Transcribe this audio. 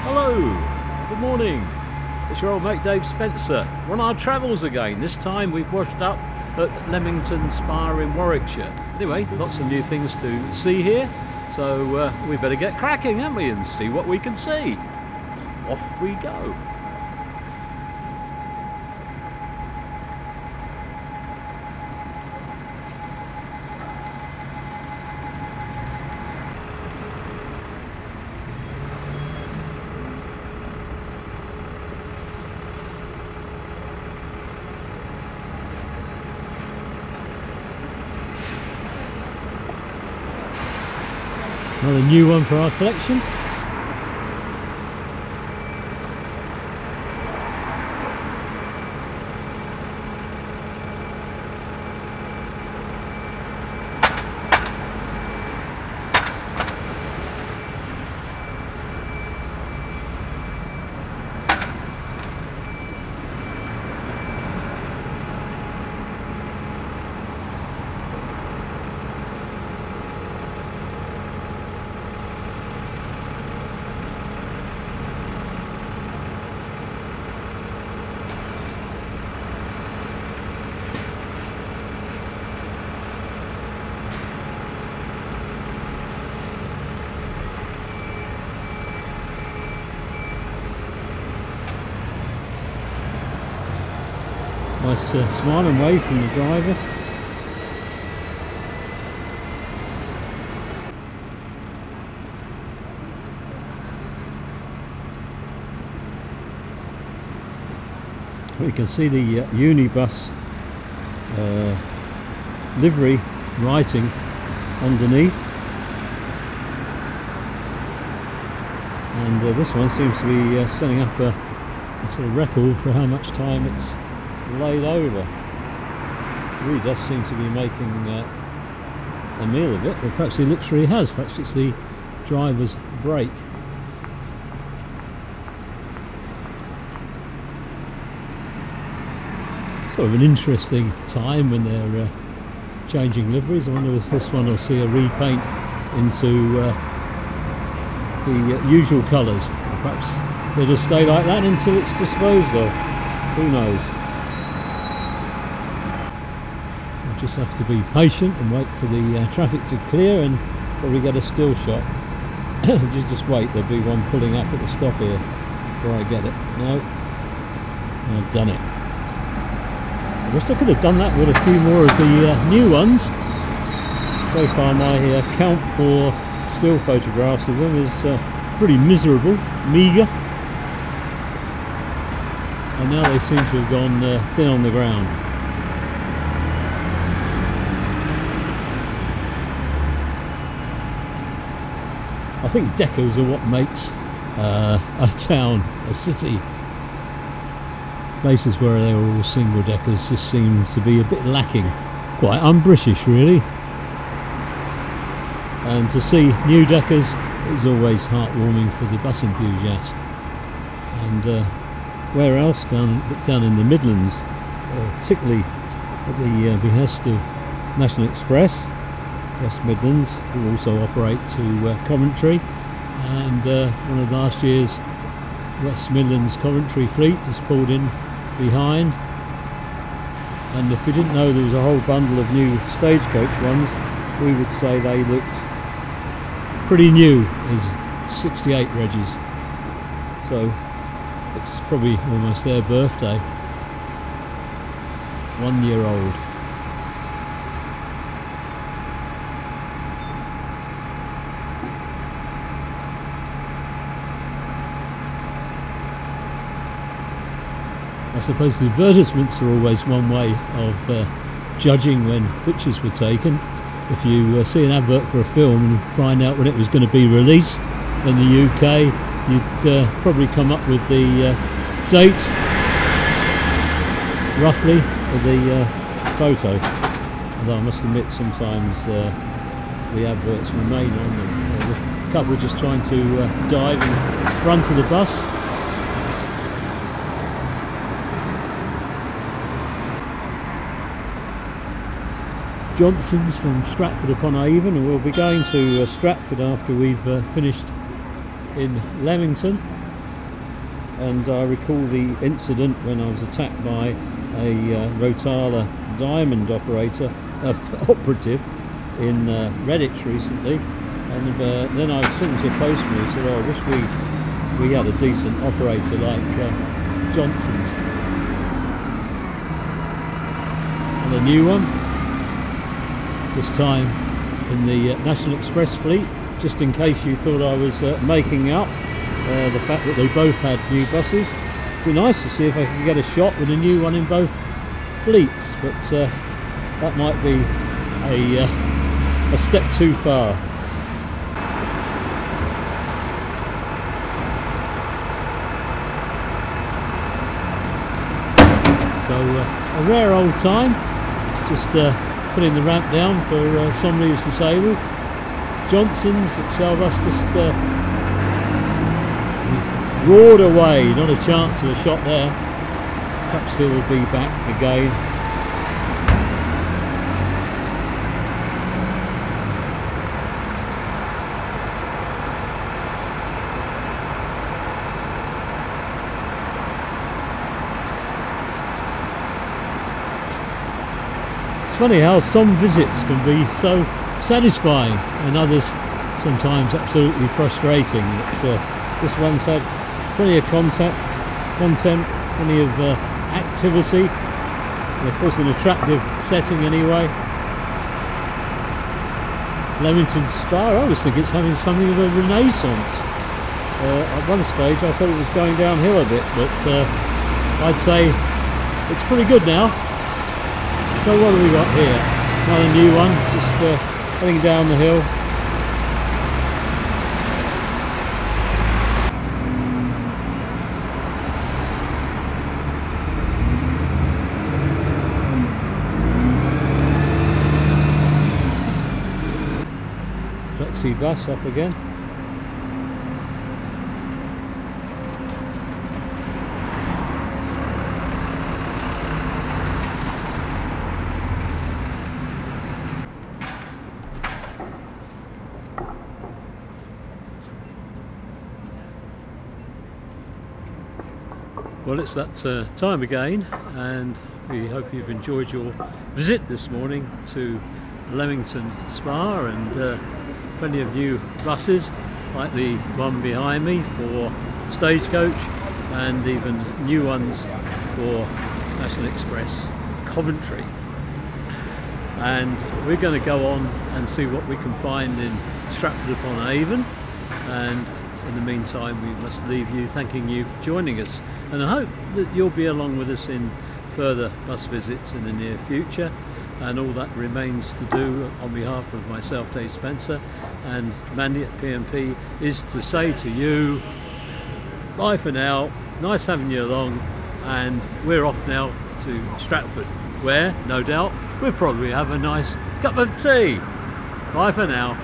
Hello, good morning. It's your old mate Dave Spencer. We're on our travels again. This time we've washed up at Leamington Spa in Warwickshire. Anyway, lots of new things to see here, so we better get cracking, haven't we, and see what we can see. Off we go. Another new one for our collection. Nice smile and wave from the driver. We can see the Unibus livery writing underneath, and this one seems to be setting up a sort of record for how much time it's laid over. It really does seem to be making a meal of it, or perhaps he literally has. Perhaps it's the driver's brake. Sort of an interesting time when they're changing liveries. I wonder if this one will see a repaint into the usual colours. Perhaps they'll just stay like that until it's disposed of. Who knows? Just have to be patient and wait for the traffic to clear and probably get a still shot. just wait, there'll be one pulling up at the stop here before I get it. No, I've done it. I wish I could have done that with a few more of the new ones. So far my count for still photographs of them is pretty miserable, meagre, and now they seem to have gone thin on the ground. I think decals are what makes a town, a city. Places where they were all single deckers just seem to be a bit lacking. Quite un-British really. And to see new deckers is always heartwarming for the bus enthusiast. And where else? Down in the Midlands, particularly at the behest of National Express, West Midlands, who also operate to Coventry, and one of last year's West Midlands Coventry fleet has pulled in behind, and if we didn't know there was a whole bundle of new stagecoach ones, we would say they looked pretty new as 68 Regis, so it's probably almost their birthday. 1 year old. I suppose the advertisements are always one way of judging when pictures were taken. If you see an advert for a film and find out when it was going to be released in the UK, you'd probably come up with the date roughly of the photo. Although I must admit sometimes the adverts were made on them. The couple were just trying to dive in front of the bus. Johnson's from Stratford upon Avon, and we'll be going to Stratford after we've finished in Leamington. and I recall the incident when I was attacked by a Rotala diamond operative in Redditch recently, and then I was talking to a postman who said, "Oh, I wish we had a decent operator like Johnson's." And a new one, this time in the National Express fleet, just in case you thought I was making out the fact that they both had new buses. It'd be nice to see if I could get a shot with a new one in both fleets, but that might be a step too far. So a rare old time, just putting the ramp down for somebody who's disabled. Johnson's Excelbus just roared away, not a chance of a shot there. Perhaps he will be back again. It's funny how some visits can be so satisfying and others sometimes absolutely frustrating. This one's had plenty of content, plenty of activity, and of course an attractive setting anyway. Leamington Spa, I always think it's having something of a renaissance. At one stage I thought it was going downhill a bit, but I'd say it's pretty good now. So what have we got here? Another new one, just heading down the hill. Flexi bus up again. Well, it's that time again, and we hope you've enjoyed your visit this morning to Leamington Spa, and plenty of new buses like the one behind me for Stagecoach, and even new ones for National Express Coventry. And we're going to go on and see what we can find in Stratford-upon-Avon, and in the meantime we must leave you thanking you for joining us, and I hope that you'll be along with us in further bus visits in the near future. And all that remains to do on behalf of myself, Dave Spencer, and Mandy at P&P is to say to you, bye for now, nice having you along, and we're off now to Stratford, where no doubt we'll probably have a nice cup of tea. Bye for now.